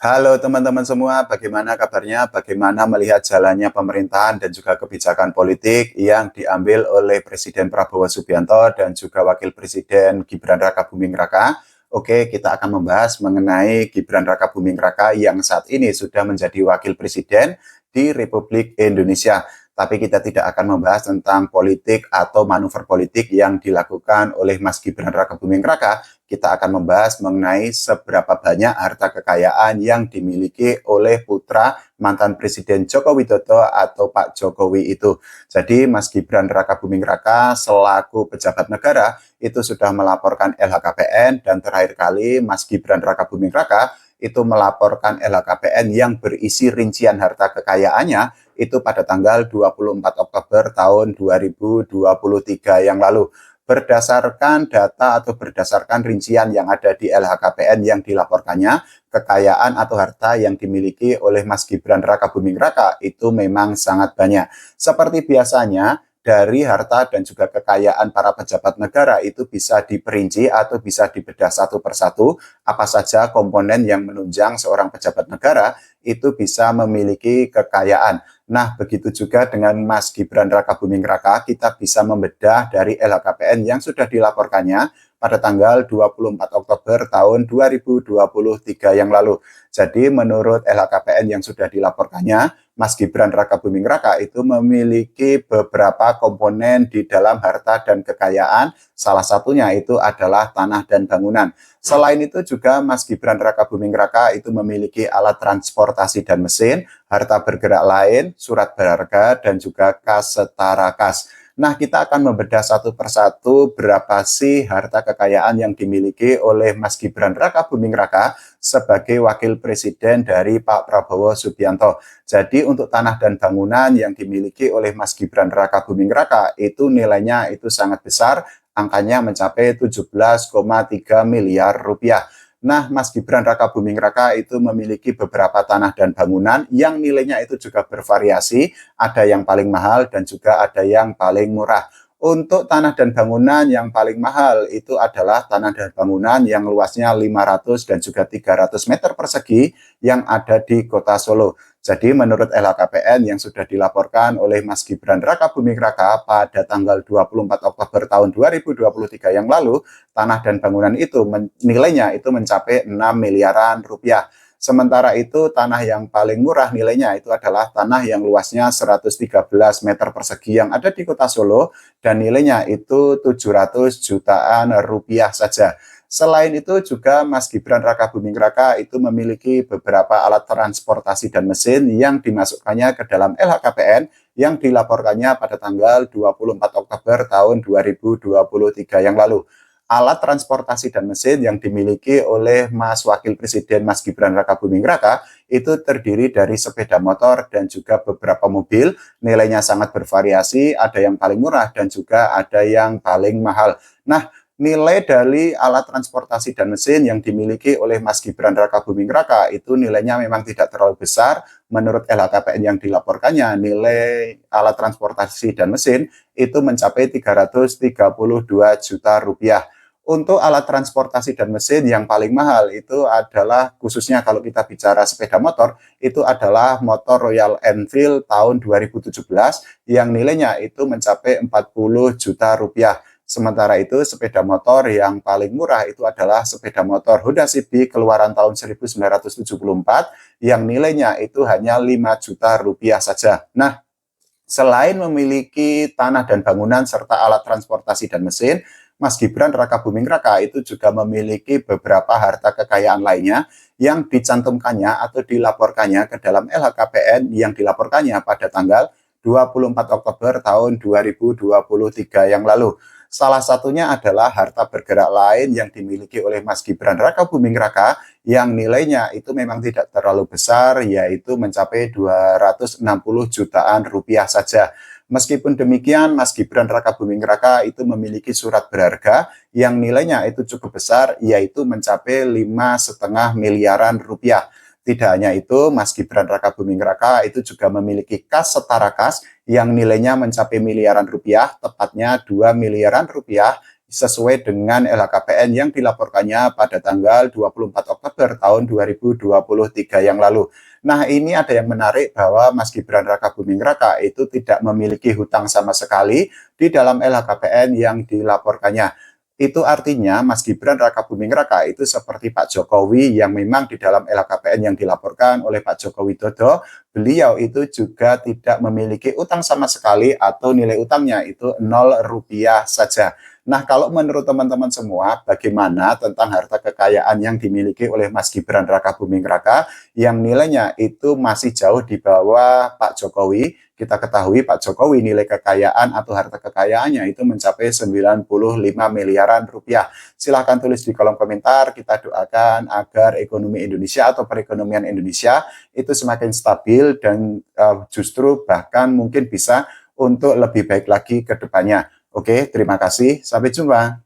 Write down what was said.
Halo teman-teman semua, bagaimana kabarnya? Bagaimana melihat jalannya pemerintahan dan juga kebijakan politik yang diambil oleh Presiden Prabowo Subianto dan juga Wakil Presiden Gibran Rakabuming Raka? Oke, kita akan membahas mengenai Gibran Rakabuming Raka yang saat ini sudah menjadi Wakil Presiden di Republik Indonesia. Tapi kita tidak akan membahas tentang politik atau manuver politik yang dilakukan oleh Mas Gibran Rakabuming Raka. Kita akan membahas mengenai seberapa banyak harta kekayaan yang dimiliki oleh putra mantan Presiden Joko Widodo atau Pak Jokowi itu. Jadi Mas Gibran Rakabuming Raka selaku pejabat negara itu sudah melaporkan LHKPN dan terakhir kali Mas Gibran Rakabuming Raka itu melaporkan LHKPN yang berisi rincian harta kekayaannya itu pada tanggal 24 Oktober tahun 2023 yang lalu. Berdasarkan data atau berdasarkan rincian yang ada di LHKPN yang dilaporkannya, kekayaan atau harta yang dimiliki oleh Mas Gibran Rakabuming Raka itu memang sangat banyak. Seperti biasanya, dari harta dan juga kekayaan para pejabat negara itu bisa diperinci atau bisa dibedah satu persatu apa saja komponen yang menunjang seorang pejabat negara itu bisa memiliki kekayaan. Nah, begitu juga dengan Mas Gibran Rakabuming Raka, kita bisa membedah dari LHKPN yang sudah dilaporkannya pada tanggal 24 Oktober tahun 2023 yang lalu. Jadi menurut LHKPN yang sudah dilaporkannya, Mas Gibran Rakabuming Raka itu memiliki beberapa komponen di dalam harta dan kekayaan. Salah satunya itu adalah tanah dan bangunan. Selain itu juga Mas Gibran Rakabuming Raka itu memiliki alat transportasi dan mesin, harta bergerak lain, surat berharga, dan juga kas setara kas. Nah, kita akan membedah satu persatu berapa sih harta kekayaan yang dimiliki oleh Mas Gibran Rakabuming Raka sebagai Wakil Presiden dari Pak Prabowo Subianto. Jadi untuk tanah dan bangunan yang dimiliki oleh Mas Gibran Rakabuming Raka itu nilainya itu sangat besar, angkanya mencapai 17,3 miliar rupiah. Nah, Mas Gibran Rakabuming Raka itu memiliki beberapa tanah dan bangunan yang nilainya itu juga bervariasi, ada yang paling mahal dan juga ada yang paling murah. Untuk tanah dan bangunan yang paling mahal itu adalah tanah dan bangunan yang luasnya 500 dan juga 300 meter persegi yang ada di Kota Solo. Jadi menurut LHKPN yang sudah dilaporkan oleh Mas Gibran Rakabuming Raka pada tanggal 24 Oktober tahun 2023 yang lalu, tanah dan bangunan itu nilainya itu mencapai 6 miliaran rupiah. Sementara itu tanah yang paling murah nilainya itu adalah tanah yang luasnya 113 meter persegi yang ada di Kota Solo dan nilainya itu 700 jutaan rupiah saja. Selain itu juga Mas Gibran Rakabuming Raka itu memiliki beberapa alat transportasi dan mesin yang dimasukkannya ke dalam LHKPN yang dilaporkannya pada tanggal 24 Oktober tahun 2023 yang lalu. Alat transportasi dan mesin yang dimiliki oleh Mas Wakil Presiden Mas Gibran Rakabuming Raka itu terdiri dari sepeda motor dan juga beberapa mobil, nilainya sangat bervariasi, ada yang paling murah dan juga ada yang paling mahal. Nah, nilai dari alat transportasi dan mesin yang dimiliki oleh Mas Gibran Rakabuming Raka itu nilainya memang tidak terlalu besar. Menurut LHKPN yang dilaporkannya, nilai alat transportasi dan mesin itu mencapai 332 juta rupiah. Untuk alat transportasi dan mesin yang paling mahal itu adalah khususnya kalau kita bicara sepeda motor, itu adalah motor Royal Enfield tahun 2017 yang nilainya itu mencapai 40 juta rupiah. Sementara itu sepeda motor yang paling murah itu adalah sepeda motor Honda Civic keluaran tahun 1974 yang nilainya itu hanya 5 juta rupiah saja. Nah, selain memiliki tanah dan bangunan serta alat transportasi dan mesin, Mas Gibran Rakabuming Raka itu juga memiliki beberapa harta kekayaan lainnya yang dicantumkannya atau dilaporkannya ke dalam LHKPN yang dilaporkannya pada tanggal 24 Oktober tahun 2023 yang lalu. Salah satunya adalah harta bergerak lain yang dimiliki oleh Mas Gibran Rakabuming Raka yang nilainya itu memang tidak terlalu besar, yaitu mencapai 260 jutaan rupiah saja. Meskipun demikian, Mas Gibran Rakabuming Raka itu memiliki surat berharga yang nilainya itu cukup besar, yaitu mencapai 5,5 miliaran rupiah. Tidak hanya itu, Mas Gibran Rakabuming Raka itu juga memiliki kas setara kas yang nilainya mencapai miliaran rupiah, tepatnya 2 miliaran rupiah sesuai dengan LHKPN yang dilaporkannya pada tanggal 24 Oktober tahun 2023 yang lalu. Nah, ini ada yang menarik bahwa Mas Gibran Rakabuming Raka itu tidak memiliki hutang sama sekali di dalam LHKPN yang dilaporkannya. Itu artinya Mas Gibran Rakabuming Raka itu seperti Pak Jokowi yang memang di dalam LHKPN yang dilaporkan oleh Pak Joko Widodo, beliau itu juga tidak memiliki utang sama sekali atau nilai utangnya itu 0 rupiah saja. Nah, kalau menurut teman-teman semua, bagaimana tentang harta kekayaan yang dimiliki oleh Mas Gibran Rakabuming Raka yang nilainya itu masih jauh di bawah Pak Jokowi? Kita ketahui Pak Jokowi nilai kekayaan atau harta kekayaannya itu mencapai 95 miliaran rupiah. Silahkan tulis di kolom komentar, kita doakan agar ekonomi Indonesia atau perekonomian Indonesia itu semakin stabil dan justru bahkan mungkin bisa untuk lebih baik lagi ke depannya. Oke, terima kasih. Sampai jumpa.